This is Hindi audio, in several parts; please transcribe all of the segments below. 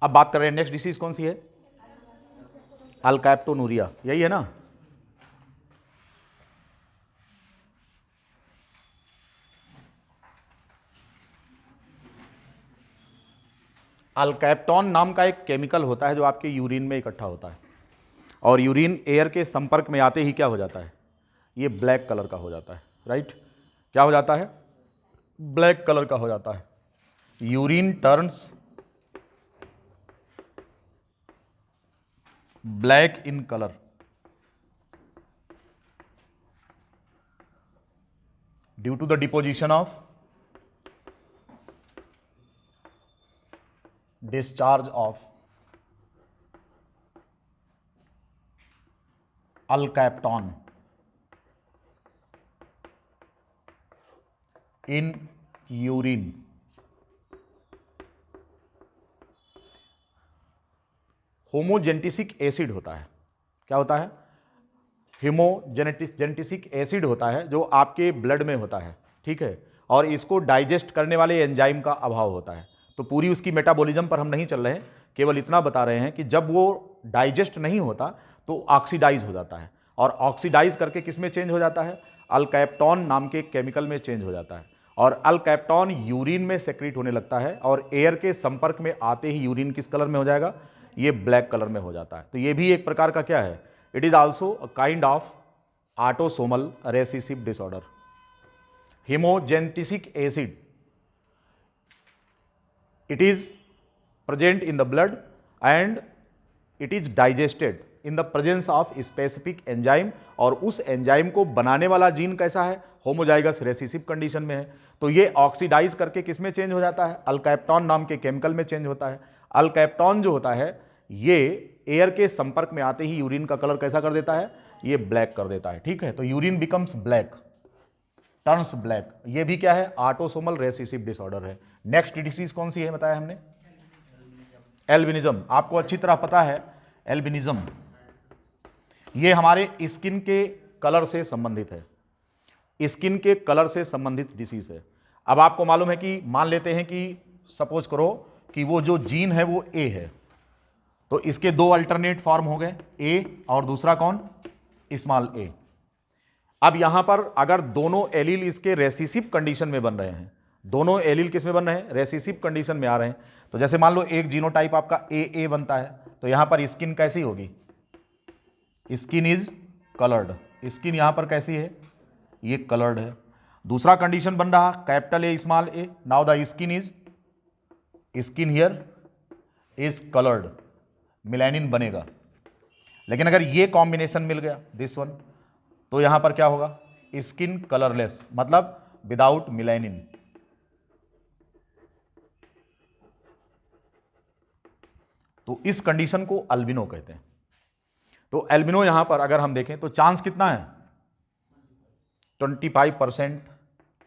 अब बात कर रहे हैं नेक्स्ट डिसीज कौन सी है, अल्कैप्टोनूरिया, यही है ना। अल्कैप्टॉन नाम का एक केमिकल होता है जो आपके यूरिन में इकट्ठा होता है, और यूरिन एयर के संपर्क में आते ही क्या हो जाता है, ये ब्लैक कलर का हो जाता है, राइट। क्या हो जाता है, ब्लैक कलर का हो जाता है। Urine turns black in colour due to the deposition of discharge of alkapton in urine। Homogentisic acid होता है, क्या होता है, जेनेटिसिक एसिड होता है जो आपके ब्लड में होता है, ठीक है, और इसको डाइजेस्ट करने वाले एंजाइम का अभाव होता है। तो पूरी उसकी मेटाबॉलिज्म पर हम नहीं चल रहे हैं, केवल इतना बता रहे हैं कि जब वो डाइजेस्ट नहीं होता तो ऑक्सीडाइज हो जाता है, और ऑक्सीडाइज करके किस में चेंज हो जाता है, अल्कैप्टॉन नाम के केमिकल में चेंज हो जाता है, और अल्कैप्टॉन यूरिन में सेक्रेट होने लगता है, और एयर के संपर्क में आते ही यूरिन किस कलर में हो जाएगा, ये ब्लैक कलर में हो जाता है। तो ये भी एक प्रकार का क्या है, it is also a kind of autosomal recessive disorder. Homogentisic acid, it is present in the blood and it is digested in the presence of specific enzyme, और उस एंजाइम को बनाने वाला जीन कैसा है, होमोजाइगस रेसेसिव कंडीशन में है। तो ये ऑक्सीडाइज करके किस में चेंज हो जाता है, अल्कैप्टॉन नाम के केमिकल में चेंज होता है। अल्कैप्टॉन जो होता है ये एयर के संपर्क में आते ही यूरिन का कलर कैसा कर देता है, ये ब्लैक कर देता है, ठीक है। तो urine becomes black, turns black, ये भी क्या है, ऑटोसोमल रेसेसिव डिसऑर्डर है। नेक्स्ट डिसीज कौन सी है बताया हमने, एल्बिनिज्म। आपको अच्छी तरह पता है एल्बिनिज्म, ये हमारे स्किन के कलर से संबंधित है, स्किन के कलर से संबंधित डिसीज है। अब आपको मालूम है कि मान लेते हैं कि सपोज करो कि वो जो जीन है वो ए है, तो इसके दो अल्टरनेट फॉर्म हो गए, ए और दूसरा कौन, स्मॉल ए। अब यहां पर अगर दोनों एलील इसके रेसिसिव कंडीशन में बन रहे हैं, दोनों एलील किस में बन रहे हैं, रेसिसिव कंडीशन में आ रहे हैं, तो जैसे मान लो एक जीनोटाइप आपका ए बनता है, तो यहां पर स्किन कैसी होगी, स्किन इज कलर्ड, स्किन यहां पर कैसी है, ये कलर्ड है। दूसरा कंडीशन बन रहा capital A small A, now the skin here is coloured, melanin बनेगा। लेकिन अगर ये कॉम्बिनेशन मिल गया दिस वन, तो यहां पर क्या होगा, स्किन कलरलेस, मतलब विदाउट मिलेनिन। तो इस कंडीशन को अल्बिनो कहते हैं। तो एल्बिनो यहां पर अगर हम देखें तो चांस कितना है, 25%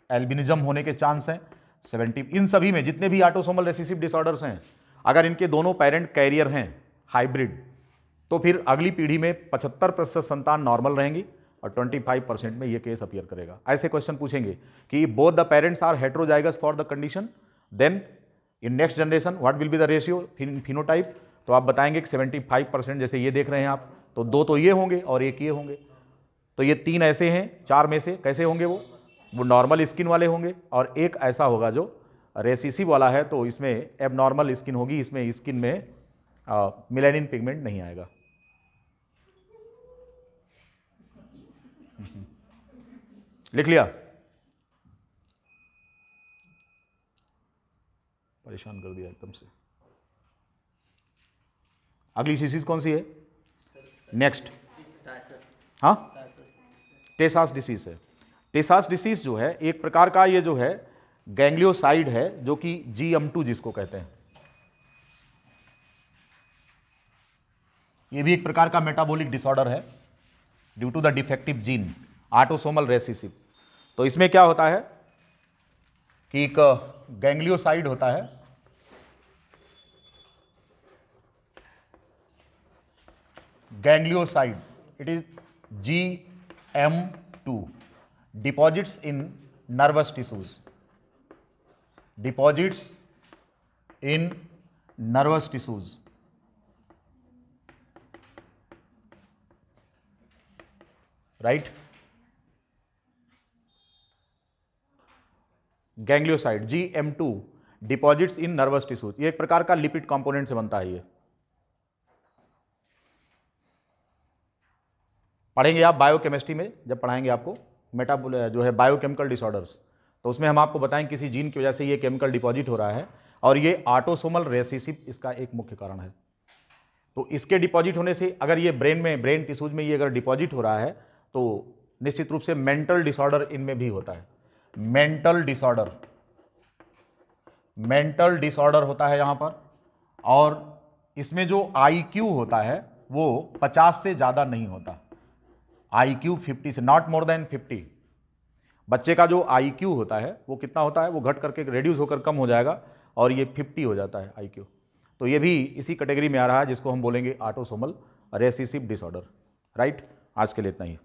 एल्बिनिज्म होने के चांस हैं, 70। इन सभी में जितने भी ऑटोसोमल रेसेसिव डिसऑर्डर्स हैं, अगर इनके दोनों पेरेंट कैरियर हैं हाइब्रिड, तो फिर अगली पीढ़ी में 75% संतान नॉर्मल रहेंगी और 25% में ये केस अपीयर करेगा। ऐसे क्वेश्चन पूछेंगे कि both the parents are heterozygous for the condition, then in next generation what will be the ratio phenotype, तो आप बताएंगे कि 75%, जैसे ये देख रहे हैं आप, तो दो तो ये होंगे और एक ये होंगे, तो ये तीन ऐसे हैं, चार में से कैसे होंगे, वो नॉर्मल स्किन वाले होंगे, और एक ऐसा होगा जो रेसिसिव वाला है, तो इसमें एबनॉर्मल स्किन होगी, इसमें स्किन में मिलेनिन पिगमेंट नहीं आएगा। लिख लिया, परेशान कर दिया एकदम से। अगली डिसीज कौन सी है, नेक्स्ट, हाँ, टेसास डिसीज है। टेसास डिसीज जो है एक प्रकार का, ये जो है गैंग्लियोसाइड है, जो कि GM2 जिसको कहते हैं, ये भी एक प्रकार का मेटाबॉलिक डिसऑर्डर है due to the defective gene autosomal recessive. तो इसमें क्या होता है कि एक गैंग्लियोसाइड होता है, ganglioside, it is GM2, deposits in nervous tissues, deposits in nervous tissues, right. Ganglioside GM2 deposits in nervous tissues, ये एक प्रकार का लिपिड कंपोनेंट से बनता है। ये पढ़ेंगे आप बायोकेमिस्ट्री में, जब पढ़ाएंगे आपको जो है बायोकेमिकल डिसऑर्डर्स, तो उसमें हम आपको बताएंगे किसी जीन की वजह से ये केमिकल डिपॉजिट हो रहा है और ये ऑटोसोमल रेसेसिव इसका एक मुख्य कारण है। तो इसके डिपॉजिट होने से अगर ये ब्रेन टिश्यूज में ये अगर डिपॉजिट हो रहा है तो निश्चित रूप से मेंटल डिसऑर्डर इनमें भी होता है। मेंटल डिसऑर्डर होता है यहाँ पर, और इसमें जो IQ होता है वो 50 से ज़्यादा नहीं होता। IQ 50 से, नॉट मोर देन 50। बच्चे का जो IQ होता है वो कितना होता है, वो घट करके रेड्यूस होकर कम हो जाएगा और ये 50 हो जाता है IQ। तो ये भी इसी कैटेगरी में आ रहा है जिसको हम बोलेंगे ऑटोसोमल रेसेसिव डिसऑर्डर, राइट। आज के लिए इतना ही।